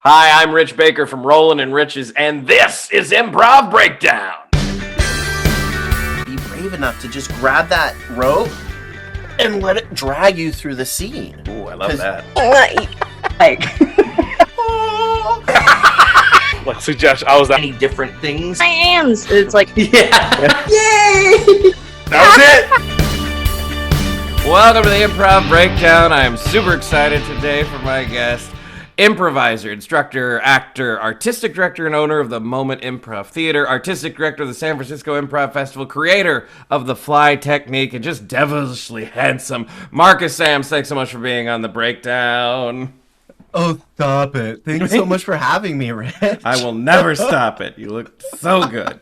Hi, I'm Rich Baker from Rollin' and Riches, and this is Improv Breakdown. Be brave enough to just grab that rope and let it drag you through the scene. Ooh, I love that. Like, suggest I was that. Many different things. My hands. It's like, Yeah. Yay! That was it! Welcome to the Improv Breakdown. I am super excited today for my guest, improviser, instructor, actor, artistic director, and owner of the Moment Improv Theater, artistic director of the San Francisco Improv Festival, creator of the Fly Technique, and just devilishly handsome Marcus Sams. Thanks so much for being on the Breakdown. Oh, stop it. Thanks so much for having me, Rich. I will never stop it. You look so good.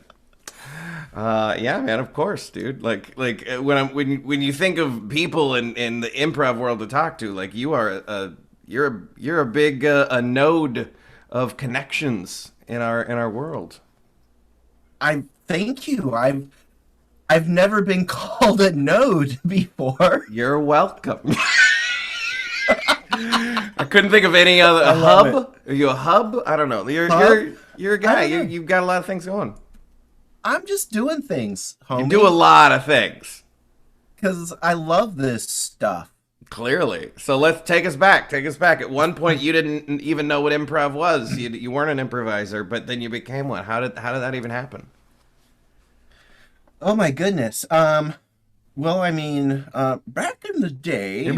Yeah, man, of course, dude. Like when you think of people in the improv world to talk to, like you are you're a big a node of connections in our world. I thank you. I've never been called a node before. You're welcome. I couldn't think of any other hub. Are you a hub? I don't know. You're a guy. You've got a lot of things going. I'm just doing things, homie. You do a lot of things. Because I love this stuff. Clearly. So let's take us back. Take us back. At one point, you didn't even know what improv was. You weren't an improviser, but then you became one. How did that even happen? Oh my goodness. Well, I mean, back in the day,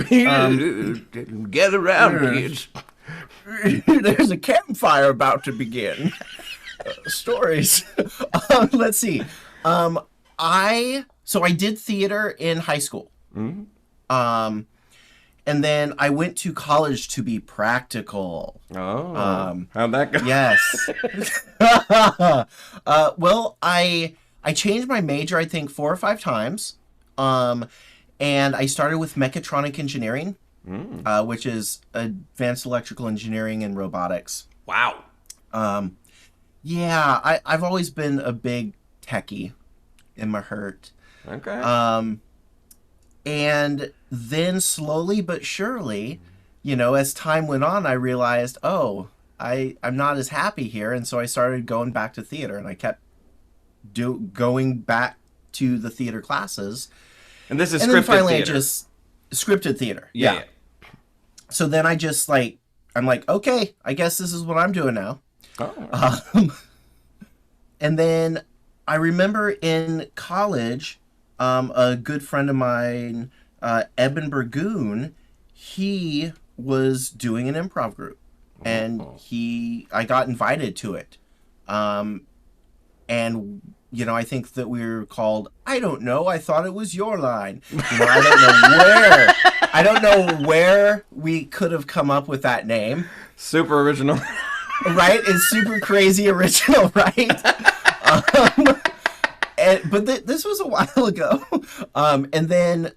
Get around, kids. there's a campfire about to begin. Stories. Let's see. I did theater in high school. Mm-hmm. And then I went to college to be practical. Oh, how'd that go? Yes. Well, I changed my major, I think, 4 or 5 times. And I started with mechatronic engineering, which is advanced electrical engineering and robotics. Wow. Yeah, I've always been a big techie in my heart. Okay. And then slowly but surely, as time went on, I realized, I'm not as happy here. And so I started going back to theater, and I kept going back to the theater classes. And this is And scripted then finally theater. I just scripted theater. Yeah. So then I just I'm like, okay, I guess this is what I'm doing now. Oh. And then I remember in college, a good friend of mine, Eben Burgoon, he was doing an improv group, and I got invited to it. And I think that we were called, I don't know, I thought it was your line. I don't know where we could have come up with that name. Super original. Right? It's super crazy original, right? But this was a while ago. And then,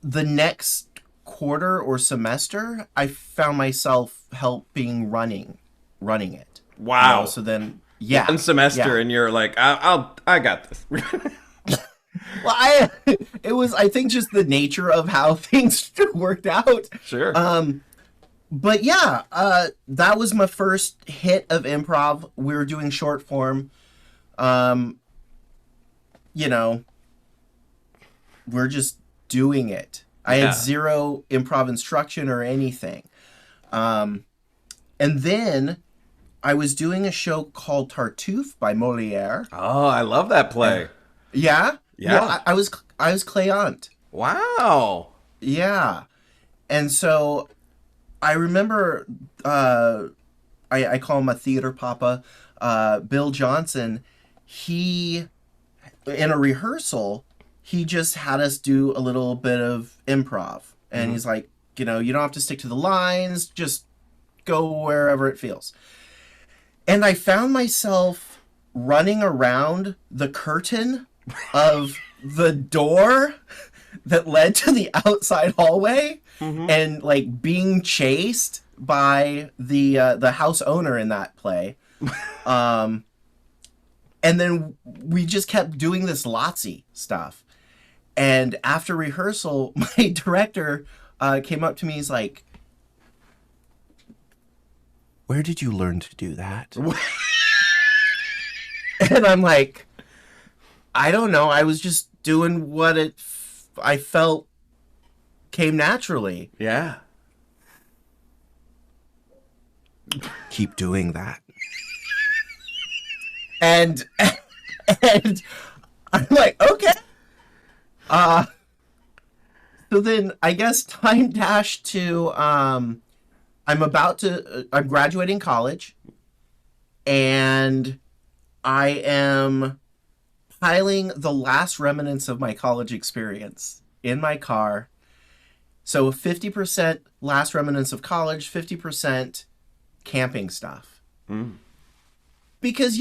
the next quarter or semester, I found myself helping running it. Wow. So then, yeah. One semester, yeah. and you're like, I got this. Well, it was, I think, just the nature of how things worked out. Sure. But yeah, that was my first hit of improv. We were doing short form. We're just doing it. I had zero improv instruction or anything. And then I was doing a show called Tartuffe by Molière. Oh, I love that play. Yeah? Yeah. I was Cléante. Wow. Yeah. And so I remember, I call him a theater papa, Bill Johnson. He, in a rehearsal, he just had us do a little bit of improv. And he's like, you don't have to stick to the lines, just go wherever it feels. And I found myself running around the curtain of the door that led to the outside hallway, and being chased by the house owner in that play. And then we just kept doing this Lotsie stuff. And after rehearsal, my director came up to me. He's like, where did you learn to do that? And I'm like, I don't know. I was just doing what I felt came naturally. Yeah. Keep doing that. And I'm like, okay. So then I guess time dash to I'm graduating college, and I am piling the last remnants of my college experience in my car. So 50% last remnants of college, 50% camping stuff. Because,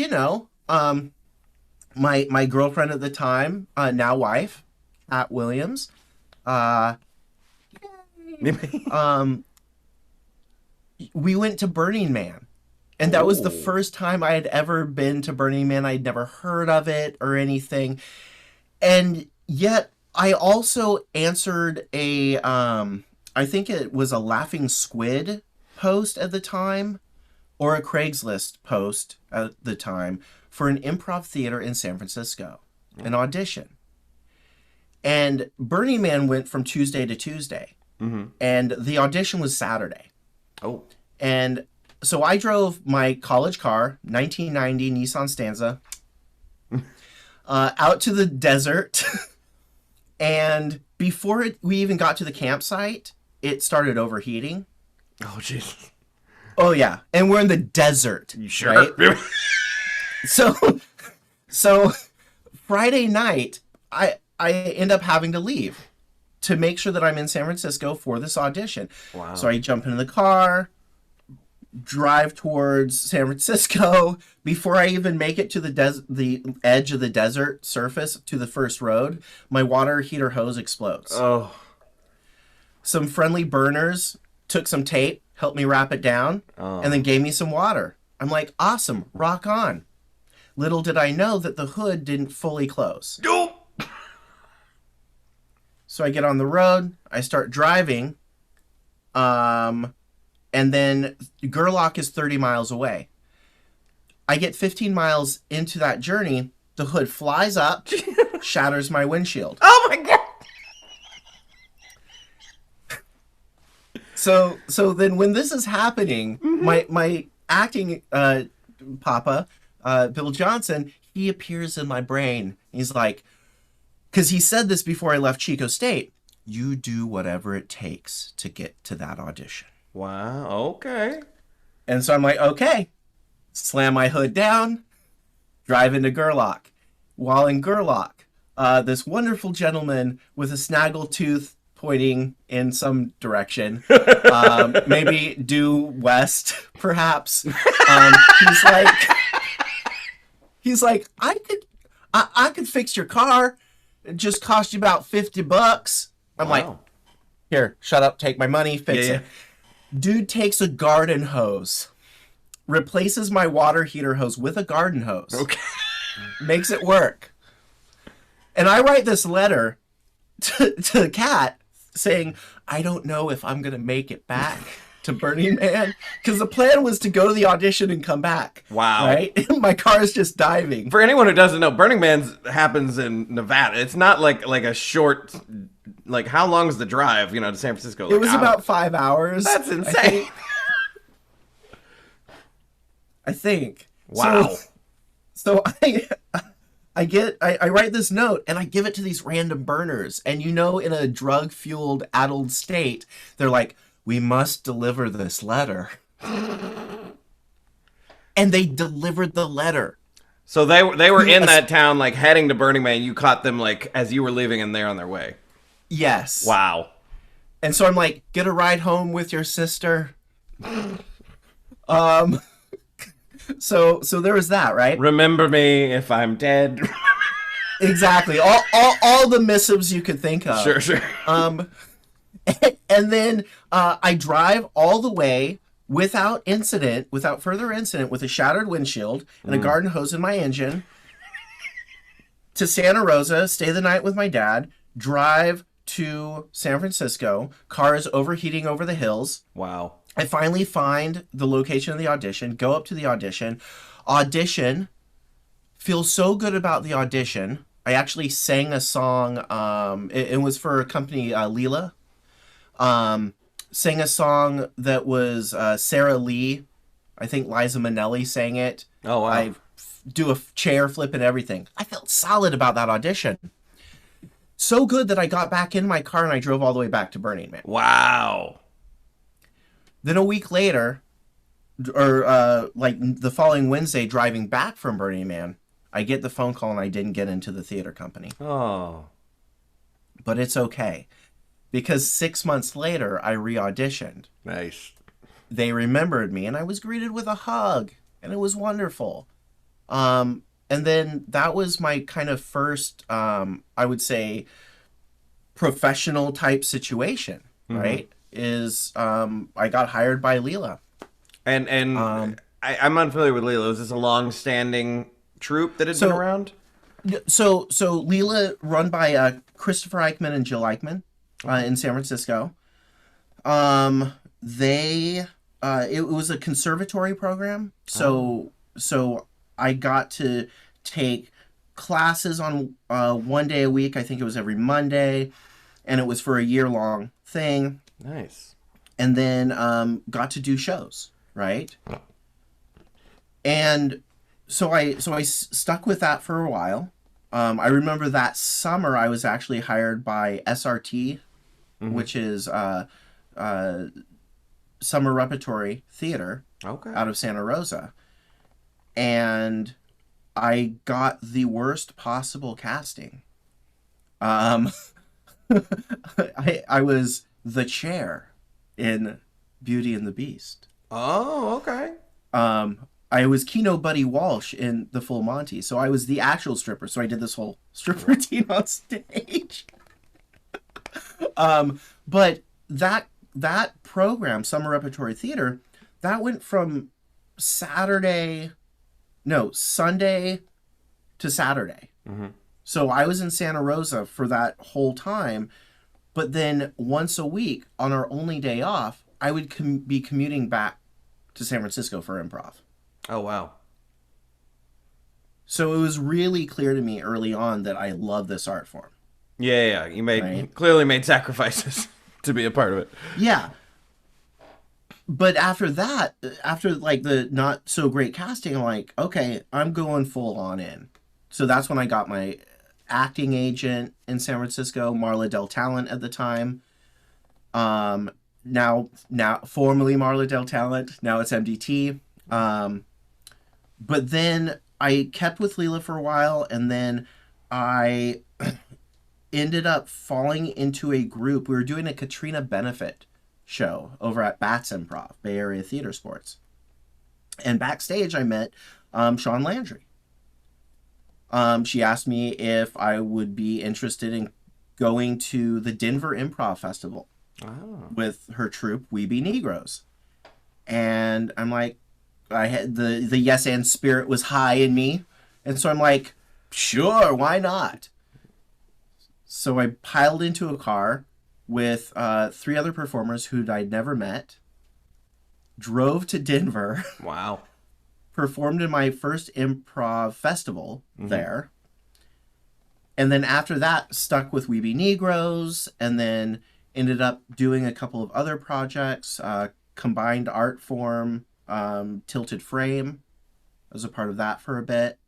my girlfriend at the time, now wife, Kat Williams, we went to Burning Man. And that was the first time I had ever been to Burning Man. I'd never heard of it or anything. And yet I also answered I think it was a Laughing Squid post at the time, or a Craigslist post at the time, for an improv theater in San Francisco, an audition. And Burning Man went from Tuesday to Tuesday. And the audition was Saturday. Oh. And so I drove my college car, 1990 Nissan Stanza, out to the desert. And before we even got to the campsite, it started overheating. Oh, jeez. Oh, yeah. And we're in the desert. You sure? Right? So Friday night, I end up having to leave to make sure that I'm in San Francisco for this audition. Wow. So I jump into the car, drive towards San Francisco. Before I even make it to the edge of the desert surface to the first road, my water heater hose explodes. Oh. Some friendly burners took some tape, helped me wrap it down, and then gave me some water. I'm like, awesome, rock on. Little did I know that the hood didn't fully close. Nope. So I get on the road, I start driving, and then Gerlach is 30 miles away. I get 15 miles into that journey, the hood flies up, shatters my windshield. Oh my God. So then when this is happening, my acting papa, Bill Johnson, he appears in my brain. He's like, because he said this before I left Chico State, you do whatever it takes to get to that audition. Wow. Okay. And so I'm like, okay. Slam my hood down, drive into Gerlach. While in Gerlach, this wonderful gentleman with a snaggletooth pointing in some direction, maybe due west, perhaps. He's like, I could fix your car. It just cost you about $50. I'm like, here, shut up, take my money, fix it. Dude takes a garden hose, replaces my water heater hose with a garden hose. Okay. Makes it work. And I write this letter to Kat saying, I don't know if I'm going to make it back to Burning Man. Because the plan was to go to the audition and come back. Wow. Right? My car is just diving. For anyone who doesn't know, Burning Man happens in Nevada. It's not like a short, like, how long is the drive, to San Francisco? Like, it was about 5 hours. That's insane. I think. Wow. So I write this note and I give it to these random burners. And in a drug-fueled, addled state, they're like, we must deliver this letter. And they delivered the letter. So they were in that town, like, heading to Burning Man. You caught them, like, as you were leaving, and they're on their way. Yes. Wow. And so I'm like, get a ride home with your sister. So there was that, right? Remember me if I'm dead. Exactly. All the missives you could think of. Sure. And then I drive all the way without further incident, with a shattered windshield and a garden hose in my engine, to Santa Rosa, stay the night with my dad, drive to San Francisco. Car is overheating over the hills. Wow. I finally find the location of the audition, go up to the audition, feel so good about the audition. I actually sang a song. It was for a company, Leela. Sang a song that was Sarah Lee. I think Liza Minnelli sang it. Oh, wow. I do a chair flip and everything. I felt solid about that audition. So good that I got back in my car and I drove all the way back to Burning Man. Wow. Then a week later, or like the following Wednesday, driving back from Burning Man, I get the phone call and I didn't get into the theater company. Oh. But it's okay. Because 6 months later, I re-auditioned. Nice. They remembered me and I was greeted with a hug. And it was wonderful. And then that was my kind of first, I would say, professional type situation, right? Is I got hired by Leela. And I'm unfamiliar with Leela. Is this a long-standing troupe that had been around? So Leela, run by Christopher Eichman and Jill Eichman in San Francisco. It was a conservatory program. So I got to take classes on 1 day a week. I think it was every Monday, and it was for a year-long thing. Nice. And then got to do shows, right? And so I stuck with that for a while. I remember that summer I was actually hired by SRT, which is Summer Repertory Theater out of Santa Rosa. And I got the worst possible casting. I was the chair in Beauty and the Beast. Oh, okay. I was Keno Buddy Walsh in The Full Monty, so I was the actual stripper. So I did this whole strip routine on stage. But that program, Summer Repertory Theater, that went from Sunday to Saturday. So I was in Santa Rosa for that whole time. But then once a week, on our only day off, I would be commuting back to San Francisco for Improv. Oh, wow. So it was really clear to me early on that I love this art form. Yeah. You clearly made sacrifices to be a part of it. Yeah. But after that, after like the not so great casting, I'm like, okay, I'm going full on in. So that's when I got my acting agent in San Francisco, Marla Del Talent at the time. Now formerly Marla Del Talent, now it's MDT. But then I kept with Leela for a while, and then I ended up falling into a group. We were doing a Katrina benefit show over at Bats Improv, Bay Area Theater Sports. And backstage, I met Sean Landry. She asked me if I would be interested in going to the Denver Improv Festival with her troupe, We Be Negroes. And I'm like, I had the yes and spirit was high in me. And so I'm like, sure, why not? So I piled into a car with 3 other performers who I'd never met, drove to Denver. Wow. Performed in my first improv festival there. And then after that, stuck with We Be Negroes, and then ended up doing a couple of other projects, combined art form, Tilted Frame. I was a part of that for a bit.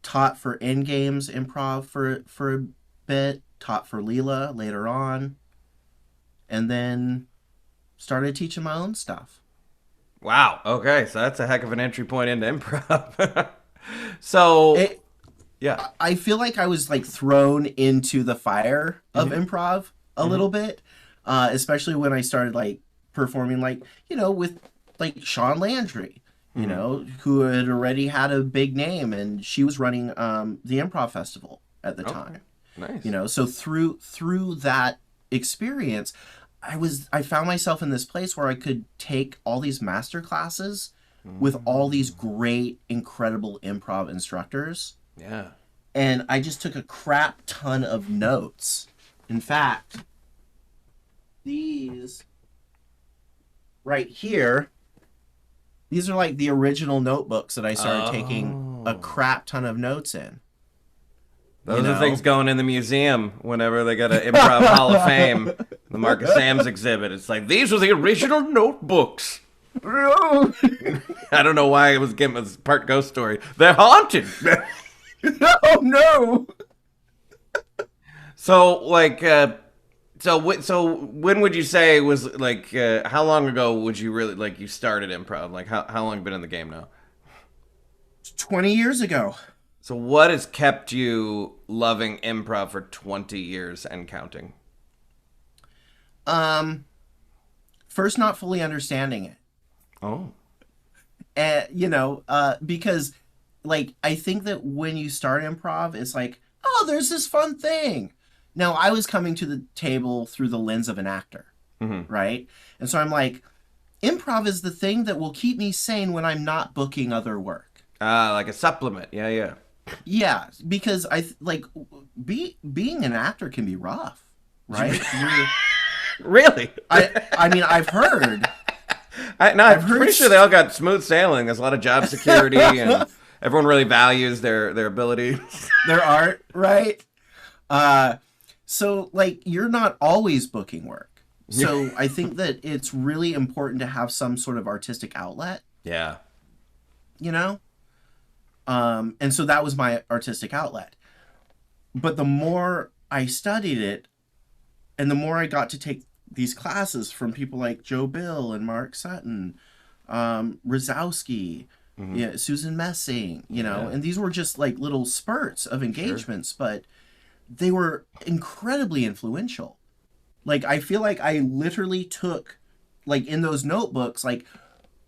Taught for Endgames Improv for a bit. Taught for Leela later on. And then started teaching my own stuff. Wow. Okay, so that's a heck of an entry point into improv. Yeah. I feel like I was like thrown into the fire of improv a little bit, especially when I started like performing with like Sean Landry, you know, who had already had a big name, and she was running the Improv Festival at the time. Nice. You know, so through that experience, I found myself in this place where I could take all these master classes with all these great, incredible improv instructors. Yeah. and I just took a crap ton of notes. In fact, these right here, these are like the original notebooks that I started taking a crap ton of notes in. Those are things going in the museum whenever they got an Improv Hall of Fame, the Marcus Sam's exhibit. It's like, these were the original notebooks. I don't know why it was part ghost story. They're haunted. Oh no! So, like, so when would you say it was, like, how long ago would you really, like, you started improv? Like, how long have you been in the game now? 20 years ago. So what has kept you loving improv for 20 years and counting? First, not fully understanding it. Oh. And, because, like, I think that when you start improv, it's like, oh, there's this fun thing. Now, I was coming to the table through the lens of an actor, right? And so I'm like, improv is the thing that will keep me sane when I'm not booking other work. Like a supplement. Yeah. Yeah, because being an actor can be rough, right? Really? I mean, I've heard. I'm pretty sure they all got smooth sailing. There's a lot of job security, and everyone really values their ability. Their art, right? So, like, you're not always booking work. So I think that it's really important to have some sort of artistic outlet. Yeah. And so that was my artistic outlet. But the more I studied it, and the more I got to take these classes from people like Joe Bill and Mark Sutton, Rosowski, Susan Messing, and these were just like little spurts of engagements, but they were incredibly influential. Like, I feel like I literally took, like, in those notebooks, like,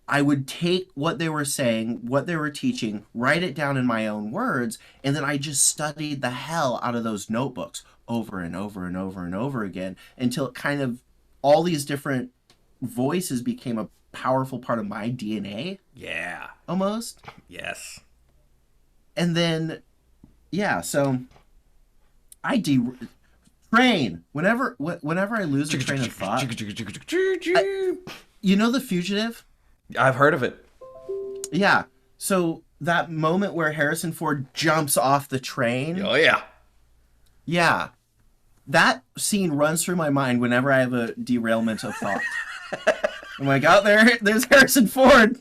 I would take what they were saying, what they were teaching, write it down in my own words, and then I just studied the hell out of those notebooks over and over and over and over again until it kind of, all these different voices became a powerful part of my DNA. Yeah. Almost. Yes. And then, so I train. Whenever I lose a train of thought. You know The Fugitive? I've heard of it. Yeah. So that moment where Harrison Ford jumps off the train. Oh, yeah. Yeah. That scene runs through my mind whenever I have a derailment of thought. I'm like, out there's Harrison Ford.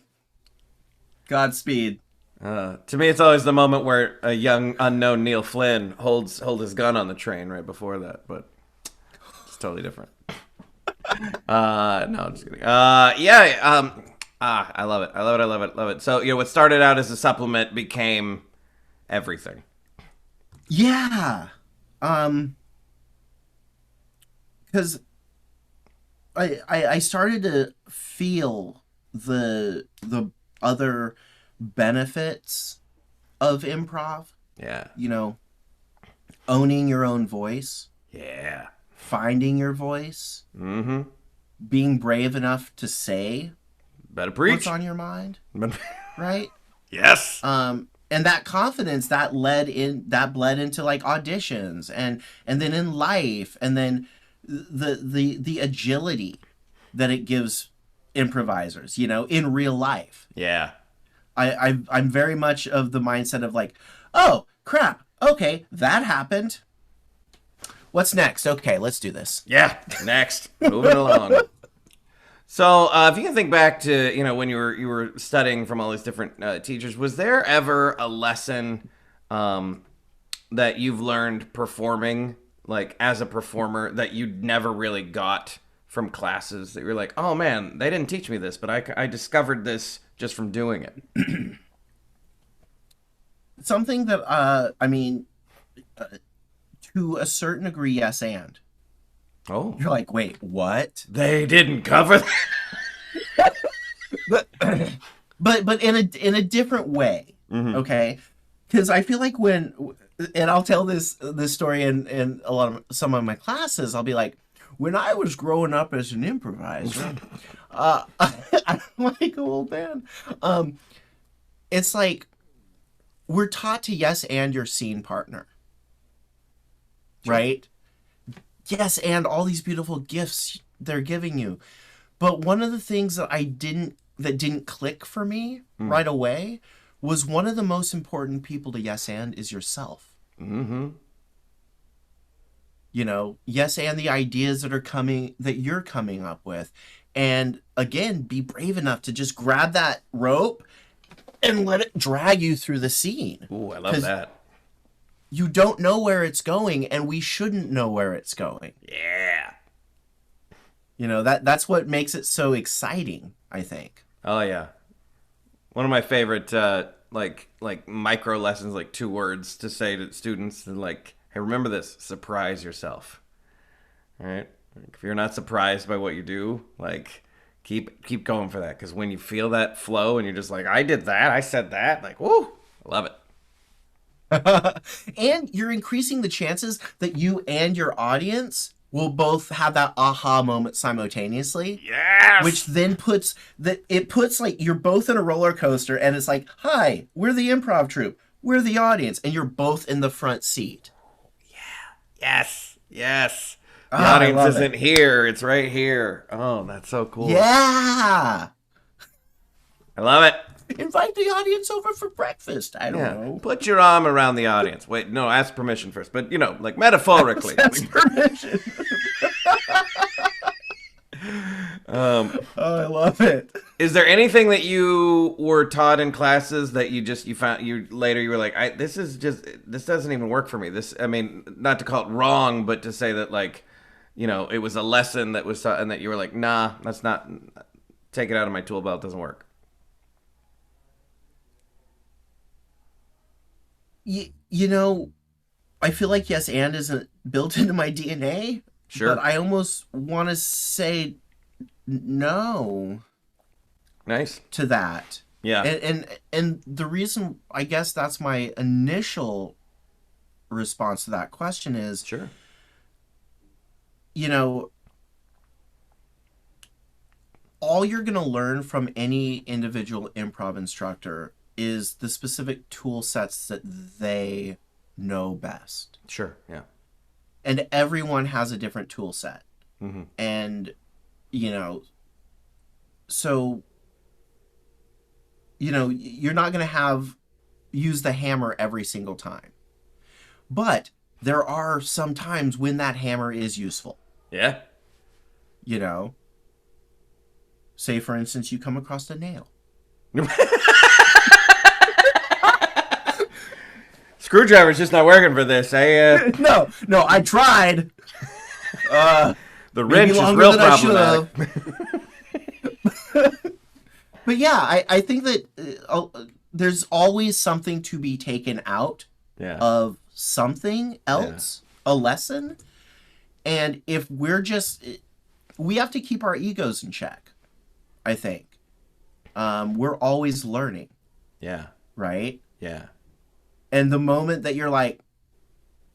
Godspeed. To me, it's always the moment where a young, unknown Neil Flynn holds his gun on the train right before that, but it's totally different. No, I'm just kidding. I love it. I love it. So, what started out as a supplement became everything. Yeah. Because I started to feel the other benefits of improv. Yeah. Owning your own voice. Yeah. Finding your voice. Mm-hmm. Being brave enough to say better preach what's on your mind. Right? Yes. And that confidence that bled into like auditions and then in life, and then the agility that it gives improvisers, in real life. Yeah. I'm very much of the mindset of like, oh crap, okay, that happened. What's next? Okay, let's do this. Yeah, next. Moving along. So, if you can think back to when you were studying from all these different teachers, was there ever a lesson that you've learned performing, like as a performer, that you never really got from classes that you're like, oh man, they didn't teach me this, but I discovered this just from doing it? Something that to a certain degree, yes, and. Oh. You're like, wait, what? They didn't cover that. but in a different way, okay? Because I feel like and I'll tell this story in some of my classes, I'll be like, when I was growing up as an improviser, I'm like, oh man, it's like we're taught to yes and your scene partner. Sure. Right? Yes, and all these beautiful gifts they're giving you. But one of the things that didn't click for me right away was one of the most important people to yes and is yourself. Mm-hmm. You know, yes and the ideas that you're coming up with. And again, be brave enough to just grab that rope and let it drag you through the scene. Ooh, I love that. You don't know where it's going, and we shouldn't know where it's going. Yeah. You know, that's what makes it so exciting, I think. Oh, yeah. One of my favorite, like micro lessons, like 2 words to say to students, and like, hey, remember this, surprise yourself. All right? If you're not surprised by what you do, like, keep going for that. Because when you feel that flow and you're just like, I did that, I said that, like, woo, I love it. And you're increasing the chances that you and your audience will both have that aha moment simultaneously. Yes! Which then puts like you're both in a roller coaster, and it's like, hi, we're the improv troupe. We're the audience, and you're both in the front seat. Yeah. Yes. The audience isn't here. It's right here. Oh, that's so cool. Yeah. I love it. Invite the audience over for breakfast. I don't know. Put your arm around the audience. Wait, no, ask permission first. But, you know, like metaphorically. Ask permission. I love it. Is there anything that you were taught in classes that you found you were like, this doesn't even work for me. I mean, not to call it wrong, but to say that, like, you know, it was a lesson that was taught and that you were like, nah, that's not, take it out of my tool belt, doesn't work. You know, I feel like yes and isn't built into my DNA. Sure. But I almost want to say no. Nice. To that. Yeah. And the reason, I guess that's my initial response to that question is, sure, you know, all you're going to learn from any individual improv instructor is the specific tool sets that they know best. Sure, yeah. And everyone has a different tool set. Mm-hmm. And, you know, so, you know, you're not going to use the hammer every single time. But there are some times when that hammer is useful. Yeah. You know, say, for instance, you come across a nail. Screwdriver's just not working for this. No, I tried. The wrench is real problematic. But yeah, I think that there's always something to be taken out of something else, a lesson. And if we have to keep our egos in check, I think. We're always learning. Yeah. Right? Yeah. And the moment that you're like,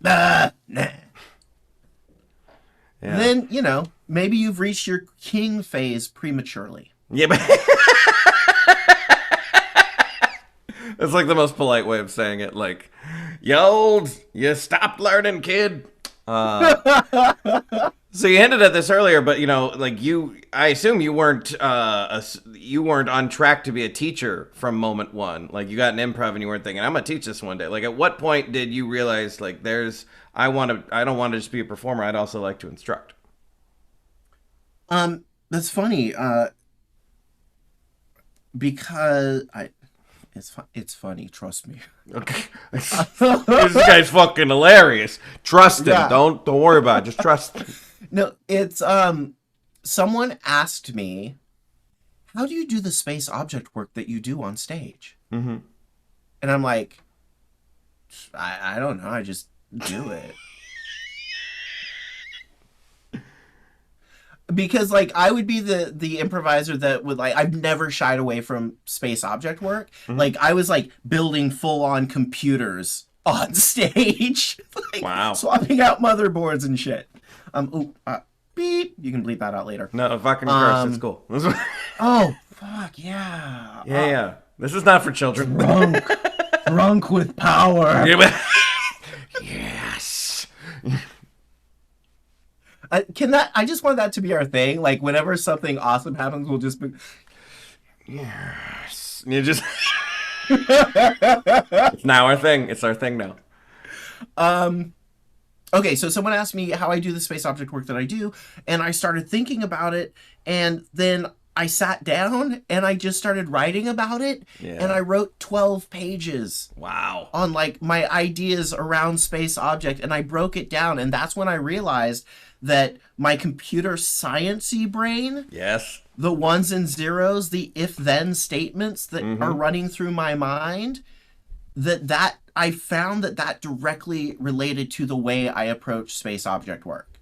nah. Yeah. Then, you know, maybe you've reached your king phase prematurely. Yeah, but it's like the most polite way of saying it. Like, yo, you stopped learning, kid. So you hinted at this earlier, but you know, like I assume you weren't on track to be a teacher from moment one. Like you got an improv and you weren't thinking, I'm gonna teach this one day. Like at what point did you realize like I don't want to just be a performer. I'd also like to instruct. That's funny. Because it's funny. Trust me. Okay. This guy's fucking hilarious. Trust him. Yeah. Don't worry about it. Just trust him. No, it's someone asked me, how do you do the space object work that you do on stage? Mm-hmm. And I'm like, I don't know. I just do it. Because like I would be the improviser that would like I've never shied away from space object work. Mm-hmm. Like I was like building full on computers on stage. Like, wow. Swapping out motherboards and shit. Beep. You can bleep that out later. No, fucking curse. It's cool. Oh fuck yeah. Yeah. This is not for children. Drunk. drunk with power. Yes. I just want that to be our thing. Like whenever something awesome happens, we'll just be. Yes. You just. It's now our thing. It's our thing now. Okay, so someone asked me how I do the space object work that I do, and I started thinking about it, and then I sat down and I just started writing about it, and I wrote 12 pages. Wow. On like my ideas around space object, and I broke it down, and that's when I realized that my computer sciencey brain, Yes. the ones and zeros, the if-then statements that are running through my mind, that I found that directly related to the way I approach space object work.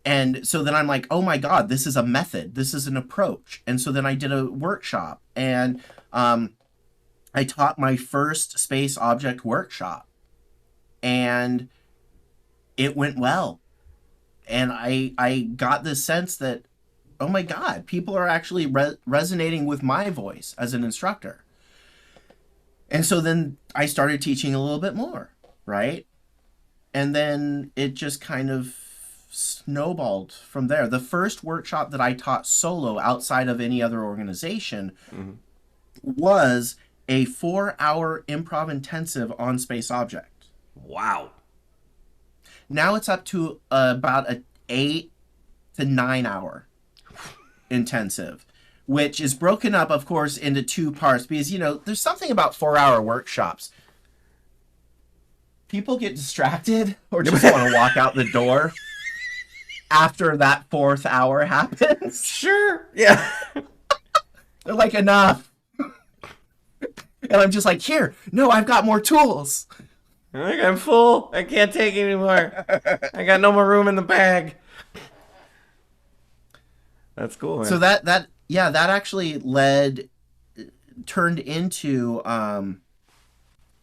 And so then I'm like, oh my God, this is a method. This is an approach. And so then I did a workshop, and I taught my first space object workshop, and it went well. And I got this sense that, oh my God, people are actually resonating with my voice as an instructor. And so then I started teaching a little bit more, right? And then it just kind of snowballed from there. The first workshop that I taught solo outside of any other organization was a 4-hour improv intensive on space object. Wow. Now it's up to about an 8 to 9 hour intensive, which is broken up, of course, into 2 parts because, you know, there's something about 4-hour workshops. People get distracted or just want to walk out the door after that 4th hour happens. Sure. Yeah. They're like, enough. And I'm just like, here, no, I've got more tools. I'm full. I can't take it anymore. I got no more room in the bag. That's cool, man. So that actually turned into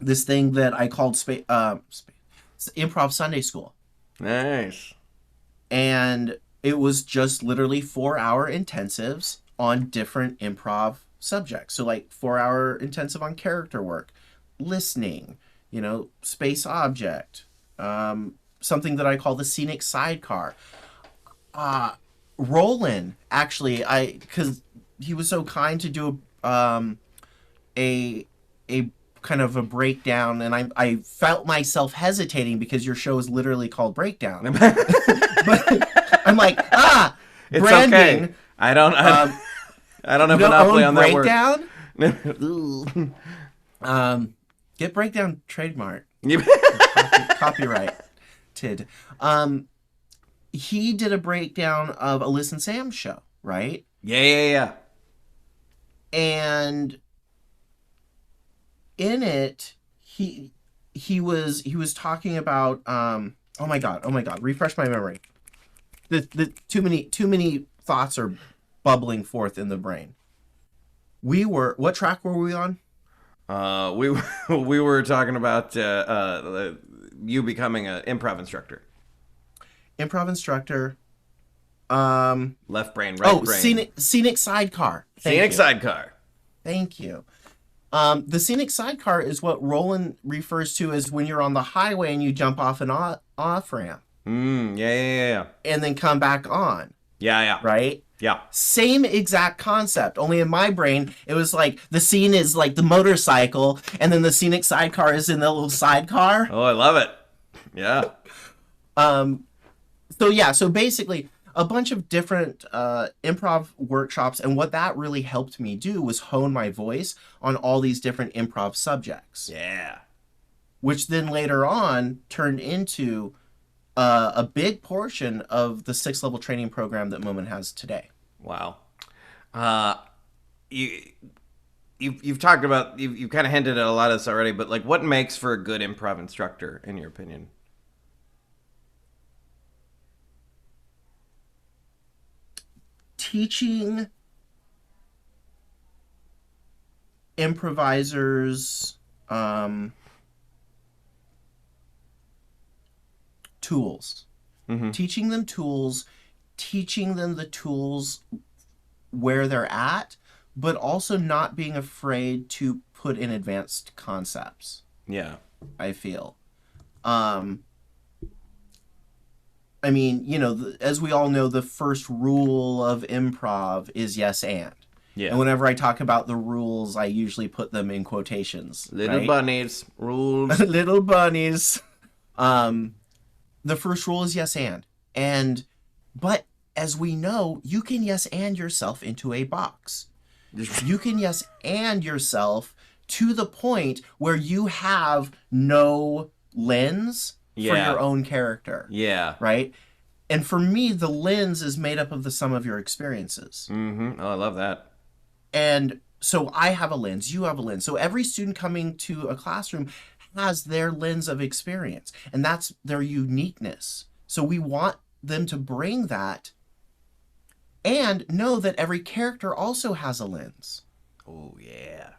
this thing that I called Improv Sunday School. Nice. And it was just literally 4-hour intensives on different improv subjects. So like 4-hour intensive on character work, listening, you know, space object, something that I call the scenic sidecar. Roland, actually, because he was so kind to do a kind of a breakdown, and I felt myself hesitating because your show is literally called Breakdown. But I'm like, it's branding. Okay. I don't have monopoly on that Breakdown? word. Get Breakdown trademark. Copyrighted. He did a breakdown of a Listen Sam show, right? Yeah. And in it, he was talking about oh my god, refresh my memory. The too many thoughts are bubbling forth in the brain. What track were we on? We were talking about you becoming an improv instructor. Improv instructor. Left brain, right brain. Scenic sidecar. Scenic sidecar. Thank you. The scenic sidecar is what Roland refers to as when you're on the highway and you jump off an off ramp. Yeah. And then come back on. Yeah. Right? Yeah. Same exact concept. Only in my brain, it was like the scene is like the motorcycle, and then the scenic sidecar is in the little sidecar. Oh, I love it. Yeah. So basically, a bunch of different improv workshops, and what that really helped me do was hone my voice on all these different improv subjects. Yeah. Which then later on turned into a big portion of the 6-level training program that Moment has today. Wow. You've talked about, you've kind of hinted at a lot of this already, but like, what makes for a good improv instructor, in your opinion? Teaching improvisers tools. Mm-hmm. Teaching them tools, teaching them the tools where they're at, but also not being afraid to put in advanced concepts. Yeah. I feel. I mean, you know, as we all know, the first rule of improv is yes and. Yeah. And whenever I talk about the rules, I usually put them in quotations. Little right? bunnies, rules. Little bunnies. The first rule is yes and. But as we know, you can yes and yourself into a box. You can yes and yourself to the point where you have no lens for your own character. Yeah. Right? And for me, the lens is made up of the sum of your experiences. Mm-hmm. Oh, I love that. And so I have a lens, you have a lens. So every student coming to a classroom has their lens of experience, and that's their uniqueness. So we want them to bring that and know that every character also has a lens. Oh, yeah.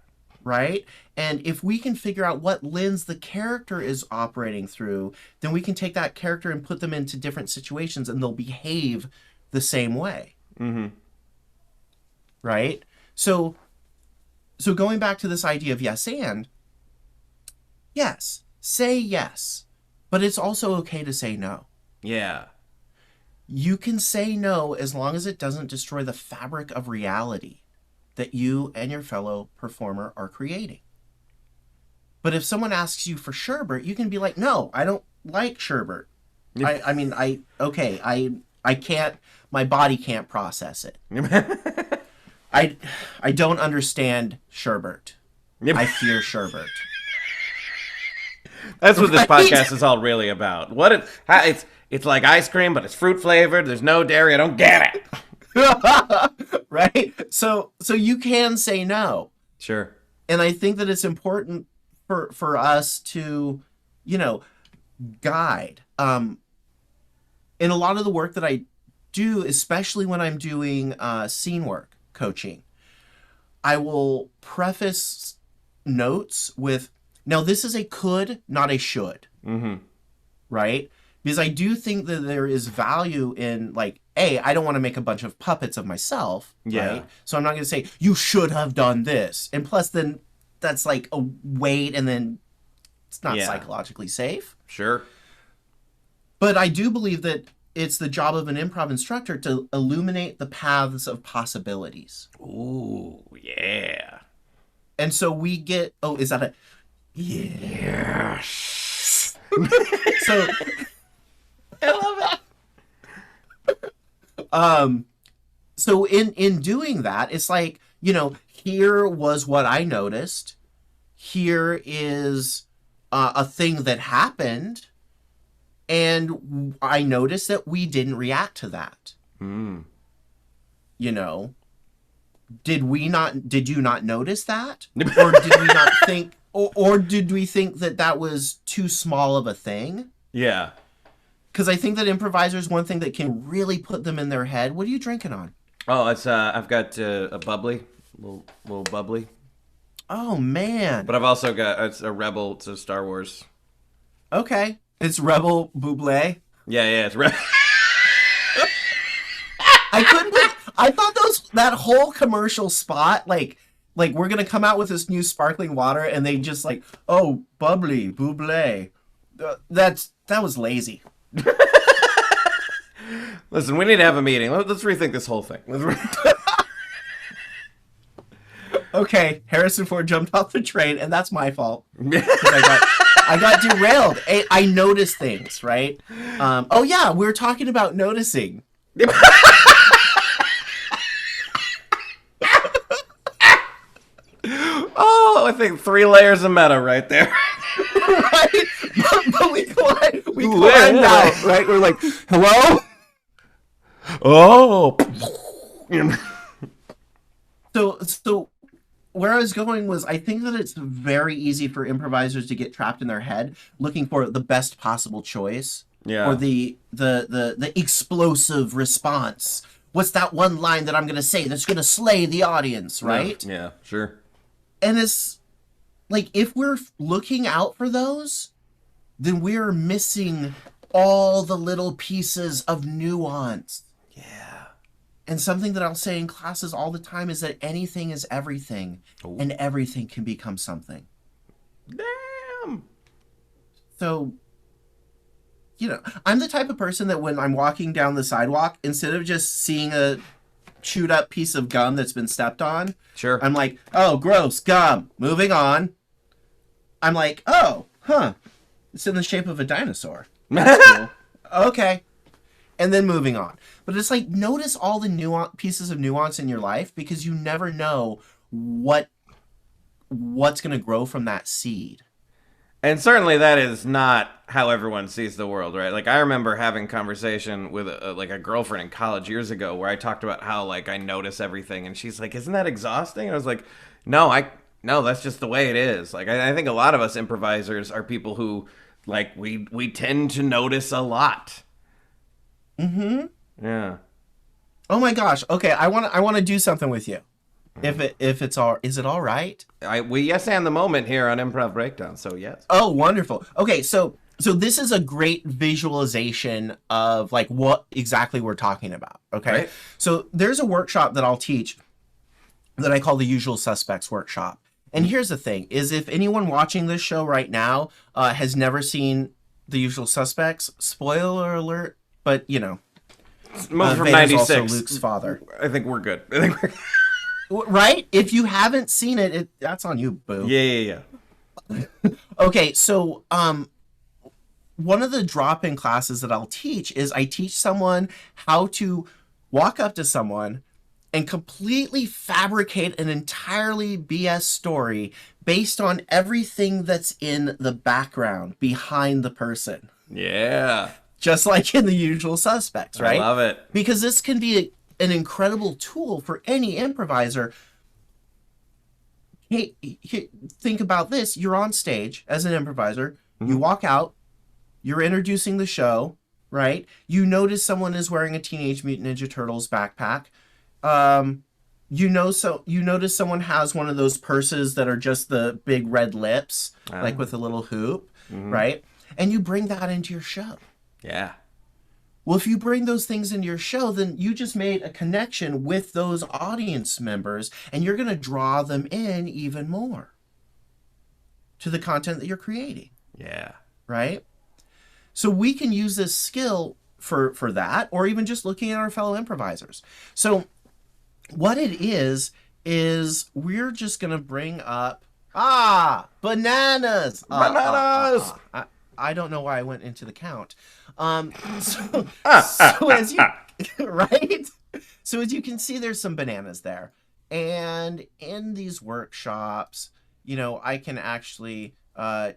Right? And if we can figure out what lens the character is operating through, then we can take that character and put them into different situations and they'll behave the same way. Mm-hmm. Right? So going back to this idea of yes and, yes, say yes, but it's also okay to say no. Yeah. You can say no as long as it doesn't destroy the fabric of reality that you and your fellow performer are creating. But if someone asks you for sherbet, you can be like, no, I don't like sherbet. I can't, my body can't process it. I don't understand sherbet. I fear sherbet. That's what this podcast is all really about. It's like ice cream, but it's fruit flavored. There's no dairy. I don't get it. Right? So you can say no. Sure. And I think that it's important for us to, guide. In a lot of the work that I do, especially when I'm doing scene work coaching, I will preface notes with, now this is a could, not a should. Mm-hmm. Right? Because I do think that there is value in, like, I don't want to make a bunch of puppets of myself. Yeah. Right? So I'm not going to say, you should have done this. And plus, then that's like a weight, and then it's not psychologically safe. Sure. But I do believe that it's the job of an improv instructor to illuminate the paths of possibilities. Ooh, yeah. And so we get, is that a... Yes. So... I love it. So in doing that, it's like, here was what I noticed. Here is a thing that happened. And I noticed that we didn't react to that. Mm. Did you not notice that? Or did we not think, or did we think that was too small of a thing? Yeah. Because I think that improvisers, one thing that can really put them in their head. What are you drinking on? Oh, it's I've got a bubbly, little bubbly. Oh man! But I've also got it's a Rebel. It's a Star Wars. Okay, it's Rebel Buble. Yeah, it's Rebel. I thought that whole commercial spot, like we're gonna come out with this new sparkling water, and they just like, oh, bubbly Buble. That was lazy. Listen, we need to have a meeting. Let's rethink this whole thing. Okay, Harrison Ford jumped off the train, and that's my fault. I got derailed. I noticed things, right? Oh yeah, we were talking about noticing. Oh, I think 3 layers of meta right there. Right? But we climbed out, right? We're like, hello? Oh. So where I was going was, I think that it's very easy for improvisers to get trapped in their head looking for the best possible choice. Yeah. Or the explosive response. What's that one line that I'm going to say that's going to slay the audience, right? Yeah, sure. And it's like, if we're looking out for those, then we're missing all the little pieces of nuance. Yeah. And something that I'll say in classes all the time is that anything is everything, Ooh. and everything can become something. Damn. So, I'm the type of person that when I'm walking down the sidewalk, instead of just seeing a chewed up piece of gum that's been stepped on, Sure. I'm like, oh, gross, gum. Moving on. I'm like, oh, huh. It's in the shape of a dinosaur. That's cool. Okay. And then moving on. But it's like, notice all the pieces of nuance in your life, because you never know what's going to grow from that seed. And certainly that is not how everyone sees the world, right? Like I remember having conversation with a girlfriend in college years ago where I talked about how like I notice everything, and she's like, "Isn't that exhausting?" And I was like, "No, that's just the way it is." Like I think a lot of us improvisers are people who like we tend to notice a lot. Mm-hmm. Yeah. Oh my gosh. Okay, I want to do something with you. Is it all right? We yes and the moment here on Improv Breakdown. So yes. Oh, wonderful. Okay, so this is a great visualization of like what exactly we're talking about. Okay. Right. So there's a workshop that I'll teach that I call the Usual Suspects workshop. And here's the thing is, if anyone watching this show right now has never seen the Usual Suspects, spoiler alert, but Movie from Vader's also '96. Luke's father. I think we're good. I think we're. Right? If you haven't seen it, that's on you, boo. Yeah. Okay, so one of the drop-in classes that I'll teach is I teach someone how to walk up to someone and completely fabricate an entirely BS story based on everything that's in the background behind the person. Yeah. Just like in The Usual Suspects, right? I love it. Because this can be an incredible tool for any improviser. Hey, think about this. You're on stage as an improviser. You walk out. You're introducing the show, right? You notice someone is wearing a Teenage Mutant Ninja Turtles backpack. You notice someone has one of those purses that are just the big red lips, like with a little hoop, right? And you bring that into your show. Yeah. Well, if you bring those things into your show, then you just made a connection with those audience members, and you're going to draw them in even more to the content that you're creating. Yeah. Right? So we can use this skill for that, or even just looking at our fellow improvisers. So what it is we're just going to bring up, bananas! Bananas! I don't know why I went into the count. So as you right? So as you can see, there's some bananas there. And in these workshops, I can actually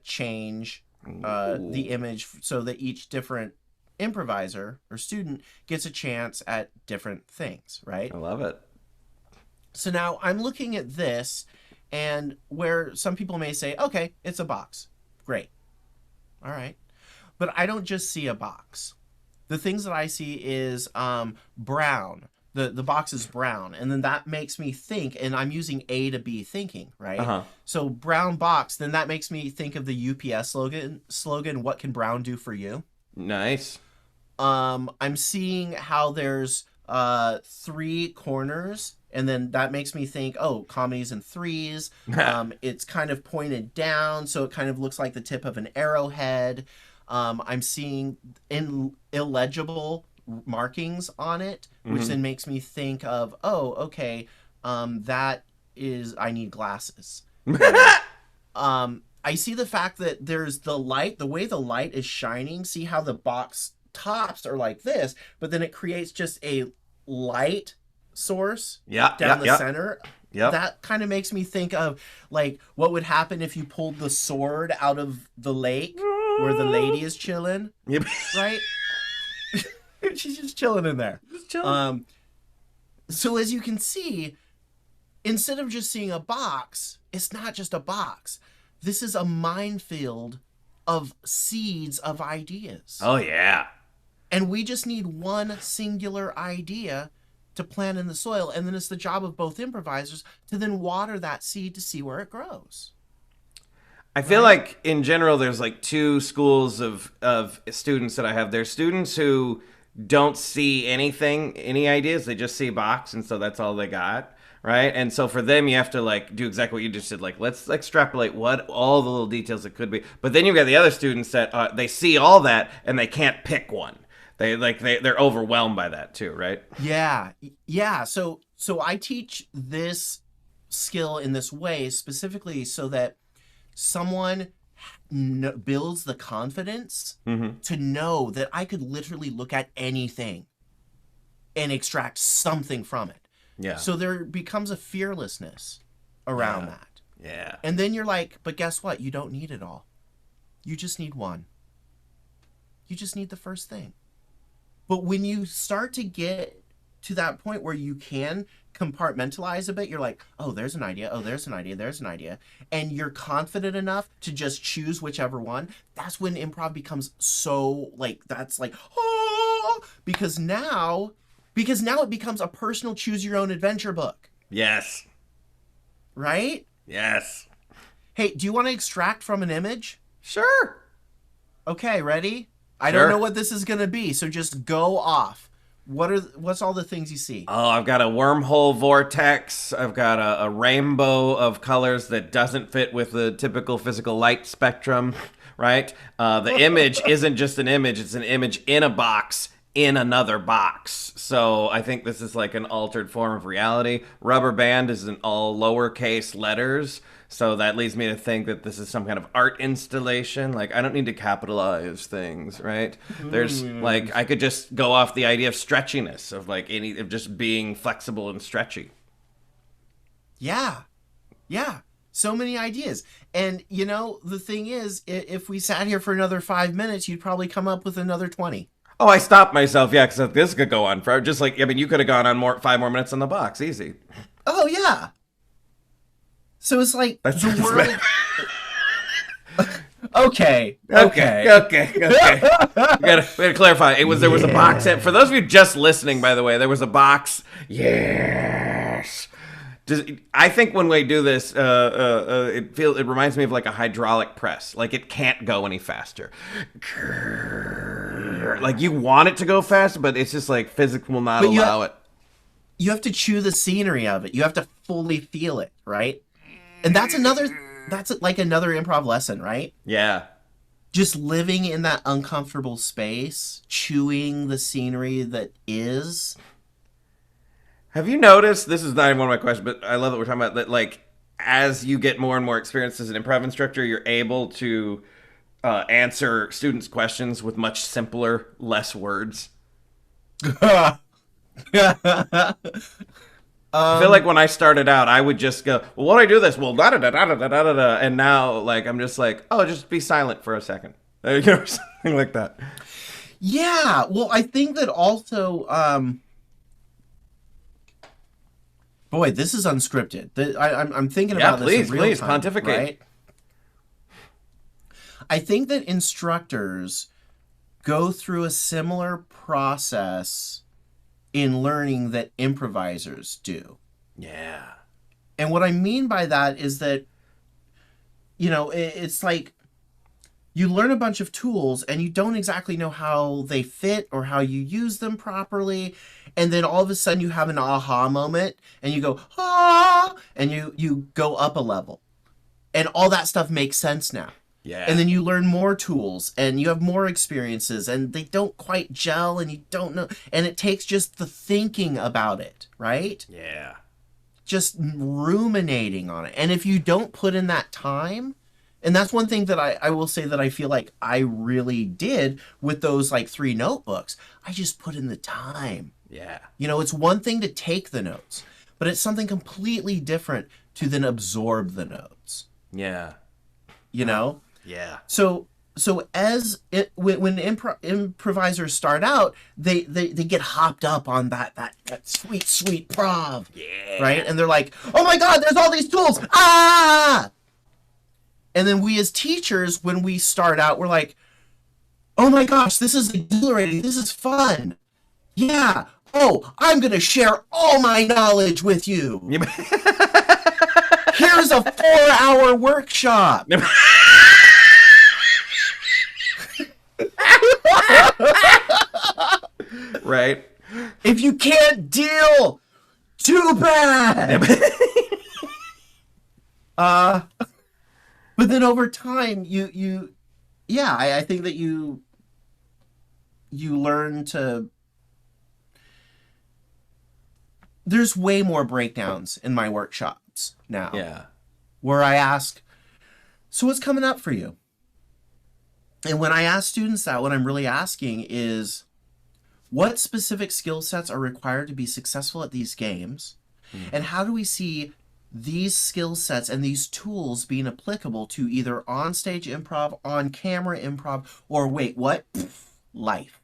change the image so that each different improviser or student gets a chance at different things, right? I love it. So now I'm looking at this, and where some people may say, okay, it's a box. Great. All right. But I don't just see a box. The things that I see is brown. The box is brown. And then that makes me think, and I'm using A to B thinking, right? Uh-huh. So brown box, then that makes me think of the UPS slogan, what can brown do for you? Nice. I'm seeing how there's 3 corners, and then that makes me think, oh, comedy's in threes. It's kind of pointed down, so it kind of looks like the tip of an arrowhead. I'm seeing illegible markings on it, which then makes me think of, oh, okay, that is, I need glasses. I see the fact that there's the light, the way the light is shining. See how the box tops are like this, but then it creates just a light source down the center. Yep. That kind of makes me think of like what would happen if you pulled the sword out of the lake where the lady is chilling. Yep. Right? She's just chilling in there. Just chilling. So as you can see, instead of just seeing a box, it's not just a box. This is a minefield of seeds of ideas. Oh yeah. And we just need one singular idea to plant in the soil, and then it's the job of both improvisers to then water that seed to see where it grows. I feel like in general there's like 2 schools of students that I have. There's students who don't see any ideas. They just see a box, and so that's all they got, right? And so for them, you have to like do exactly what you just said. Like, let's extrapolate what all the little details it could be. But then you've got the other students that they see all that and they can't pick one. They're overwhelmed by that too, right? Yeah. So I teach this skill in this way specifically so that someone builds the confidence to know that I could literally look at anything and extract something from it. Yeah. So there becomes a fearlessness around that. Yeah. And then you're like, but guess what? You don't need it all. You just need one. You just need the first thing. But when you start to get to that point where you can compartmentalize a bit, you're like, oh, there's an idea. Oh, there's an idea. There's an idea. And you're confident enough to just choose whichever one. That's when improv becomes so like, that's like, oh, because now it becomes a personal choose your own adventure book. Yes. Right? Yes. Hey, do you want to extract from an image? Sure. Okay, ready? I don't know what this is going to be, so just go off. What's all the things you see? Oh, I've got a wormhole vortex. I've got a rainbow of colors that doesn't fit with the typical physical light spectrum, right? The image isn't just an image. It's an image in a box in another box. So I think this is like an altered form of reality. Rubber band is in all lowercase letters. So that leads me to think that this is some kind of art installation. Like, I don't need to capitalize things, right? There's like, I could just go off the idea of stretchiness, of like of just being flexible and stretchy. Yeah. So many ideas. And you know, the thing is, if we sat here for another 5 minutes, you'd probably come up with another 20. Oh, I stopped myself, yeah, because this could go on for just like, I mean, you could have gone on 5 more minutes on the box, easy. Oh yeah. So it's like the world. Okay. We gotta clarify. There was a box. For those of you just listening, by the way, there was a box. Yes. I think when we do this, it reminds me of like a hydraulic press. Like it can't go any faster. Like you want it to go fast, but it's just like physics will not allow it. You have to chew the scenery of it. You have to fully feel it, right? And that's like another improv lesson, right? Yeah. Just living in that uncomfortable space, chewing the scenery that is. Have you noticed, this is not even one of my questions, but I love that we're talking about that, like, as you get more and more experience as an improv instructor, you're able to answer students' questions with much simpler, less words. I feel like when I started out, I would just go, well, what do I do this? Well, da-da-da-da-da-da-da-da. And now, like, I'm just like, oh, just be silent for a second. You know, something like that. Yeah. Well, I think that also, boy, this is unscripted. I'm thinking about this in real time, pontificate. Right? I think that instructors go through a similar process in learning that improvisers do. Yeah. And what I mean by that is that, you know, it's like you learn a bunch of tools and you don't exactly know how they fit or how you use them properly. And then all of a sudden you have an aha moment and you go, ah, and you go up a level. And all that stuff makes sense now. Yeah. And then you learn more tools and you have more experiences and they don't quite gel and you don't know. And it takes just the thinking about it, right? Yeah. Just ruminating on it. And if you don't put in that time, and that's one thing that I will say that I feel like I really did with those like 3 notebooks. I just put in the time. Yeah. You know, it's one thing to take the notes, but it's something completely different to then absorb the notes. Yeah. You know? Yeah. So when improvisers start out, they get hopped up on that sweet prov. Yeah. Right? And they're like, oh my God, there's all these tools. Ah! And then we as teachers, when we start out, we're like, oh my gosh, this is exhilarating. This is fun. Yeah. Oh, I'm going to share all my knowledge with you. Here's a 4-hour workshop. Right. If you can't deal, too bad. But then over time, I think that you learn to. There's way more breakdowns in my workshops now. Yeah. Where I ask, so what's coming up for you? And when I ask students that, what I'm really asking is, what specific skill sets are required to be successful at these games? And how do we see these skill sets and these tools being applicable to either on-stage improv, on-camera improv, or wait, what? Life.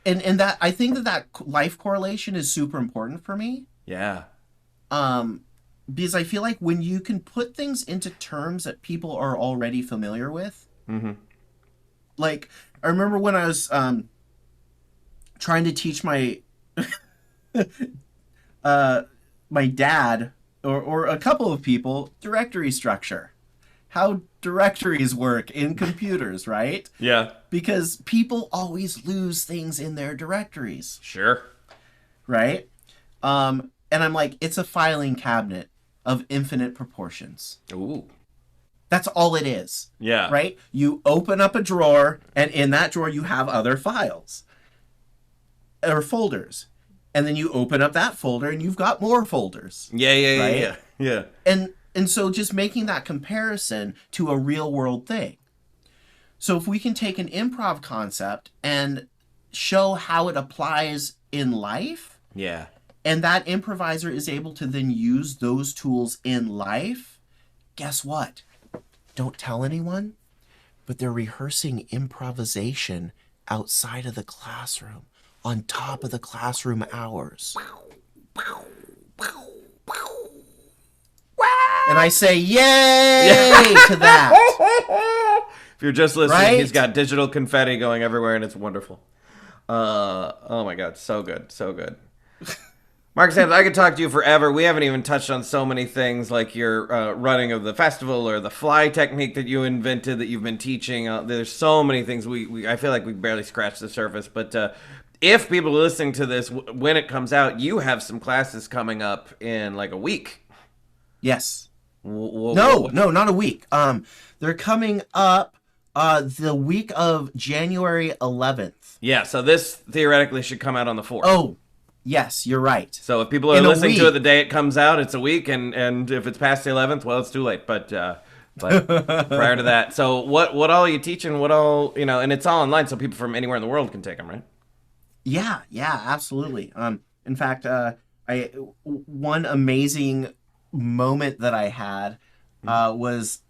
And that, I think that life correlation is super important for me. Yeah. Because I feel like when you can put things into terms that people are already familiar with, like, I remember when I was trying to teach my my dad or a couple of people directory structure, how directories work in computers, right? Yeah. Because people always lose things in their directories, Sure. right? And I'm like, it's a filing cabinet of infinite proportions. Ooh. That's all it is. Yeah. Right? You open up a drawer, and in that drawer you have other files or folders. And then you open up that folder and you've got more folders. Yeah. And so just making that comparison to a real world thing. So if we can take an improv concept and show how it applies in life, Yeah. and that improviser is able to then use those tools in life, guess what? Don't tell anyone, but they're rehearsing improvisation outside of the classroom, on top of the classroom hours. And I say, yay to that. If you're just listening, Right? he's got digital confetti going everywhere, and it's wonderful. Oh my God, so good, so good. Mark Sands, I could talk to you forever. We haven't even touched on so many things like your running of the festival or the fly technique that you invented that you've been teaching. There's so many things I feel like we barely scratched the surface. But if people are listening to this, when it comes out, you have some classes coming up in like a week. Yes. No, not a week. They're coming up the week of January 11th. Yeah, so this theoretically should come out on the 4th. Oh, yes, you're right. So if people are listening to it the day it comes out, it's a week, and if it's past the 11th, well, it's too late. But prior to that, so what all are you teaching? What all, and it's all online, so people from anywhere in the world can take them, right? Yeah, absolutely. In fact, one amazing moment that I had was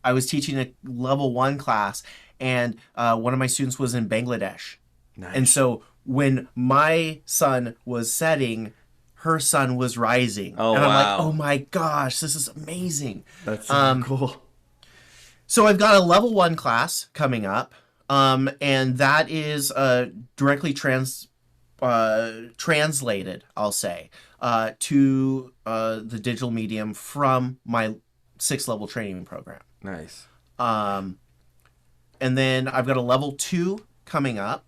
I was teaching a level 1 class, and one of my students was in Bangladesh. Nice. And so when my sun was setting, her sun was rising. Oh, and I'm wow. like, oh my gosh, this is amazing. That's so cool. So I've got a level 1 class coming up, and that is directly translated, I'll say, to the digital medium from my 6th level training program. Nice. And then I've got a level 2 coming up.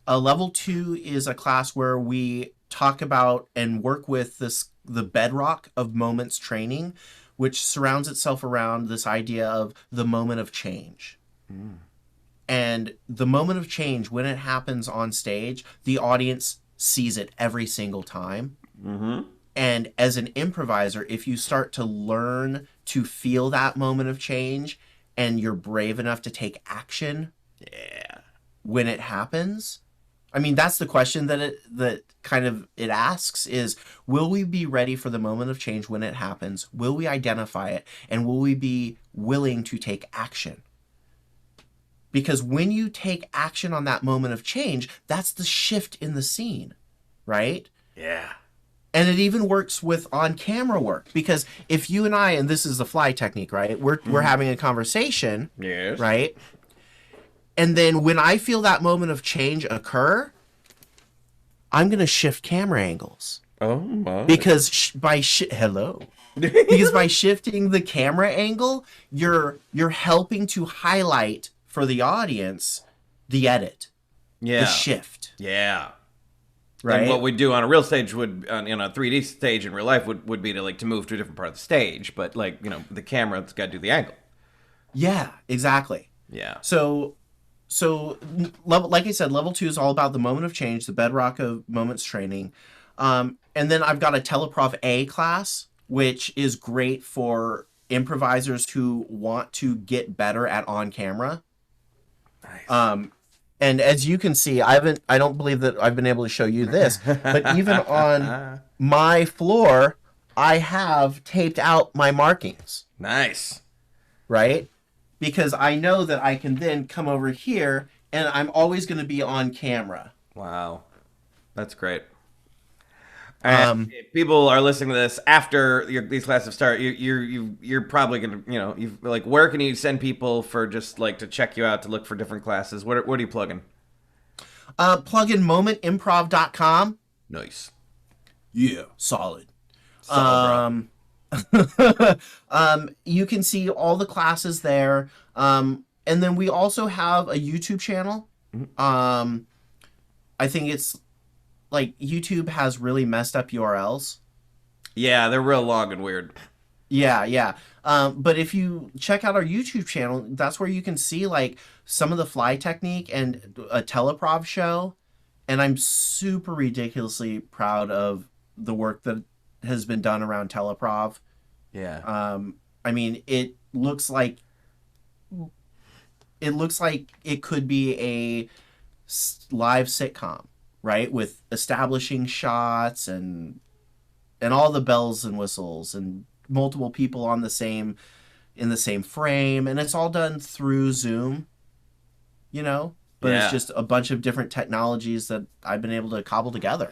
A level 2 is a class where we talk about and work with the bedrock of moments training, which surrounds itself around this idea of the moment of change. And the moment of change, when it happens on stage, the audience sees it every single time. And as an improviser, if you start to learn to feel that moment of change and you're brave enough to take action when it happens, I mean, that's the question that it asks is, will we be ready for the moment of change when it happens? Will we identify it? And will we be willing to take action? Because when you take action on that moment of change, that's the shift in the scene, right? Yeah. And it even works with on-camera work, because if you and I, and this is the fly technique, right? We're having a conversation, Yes. right? And then when I feel that moment of change occur, I'm going to shift camera angles. Oh my. Because by shifting the camera angle, you're helping to highlight for the audience the edit, the shift. Yeah. Right. And what we do on a real stage would, on a 3D stage in real life, would be to move to a different part of the stage. But the camera's got to do the angle. Yeah, exactly. Yeah. So like I said, level 2 is all about the moment of change, the bedrock of moments training. And then I've got a Teleprov A class, which is great for improvisers who want to get better at on camera. Nice. And as you can see, I don't believe that I've been able to show you this, but even on my floor, I have taped out my markings. Nice. Right? Because I know that I can then come over here and I'm always going to be on camera. Wow. That's great. If people are listening to this after these classes start, you're probably gonna where can you send people for just to check you out to look for different classes? What are you plugging? Plug in momentimprov.com. Nice. Yeah, solid. Solid, You can see all the classes there. And then we also have a YouTube channel. I think it's YouTube has really messed up URLs. Yeah, they're real long and weird. Yeah. But if you check out our YouTube channel, that's where you can see some of the fly technique and a Teleprov show. And I'm super ridiculously proud of the work that has been done around Teleprov. Yeah. I mean, it looks like it could be a live sitcom, right? With establishing shots and all the bells and whistles and multiple people in the same frame, and it's all done through Zoom, but It's just a bunch of different technologies that I've been able to cobble together.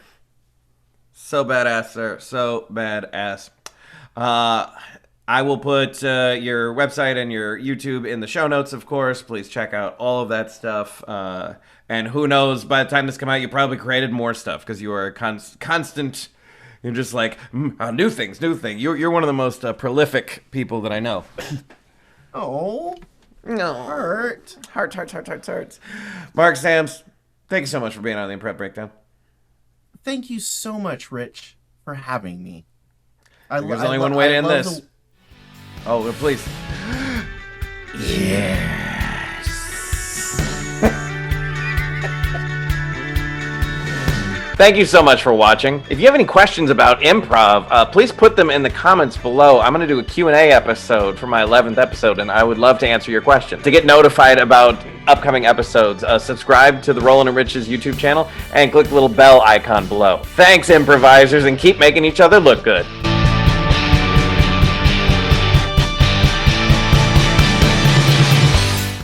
So badass, sir. So badass. I will put your website and your YouTube in the show notes, of course. Please check out all of that stuff. And who knows, by the time this comes out, you probably created more stuff because you are a constant. You're just new things. You're one of the most prolific people that I know. Oh, no, hearts. Mark Sams, thank you so much for being on the Improv Breakdown. Thank you so much, Rich, for having me. There's only one way to end this. Oh, please. Yes. Thank you so much for watching. If you have any questions about improv, please put them in the comments below. I'm going to do a Q&A episode for my 11th episode, and I would love to answer your questions. To get notified about upcoming episodes, subscribe to the Roland and Rich's YouTube channel and click the little bell icon below. Thanks, improvisers, and keep making each other look good.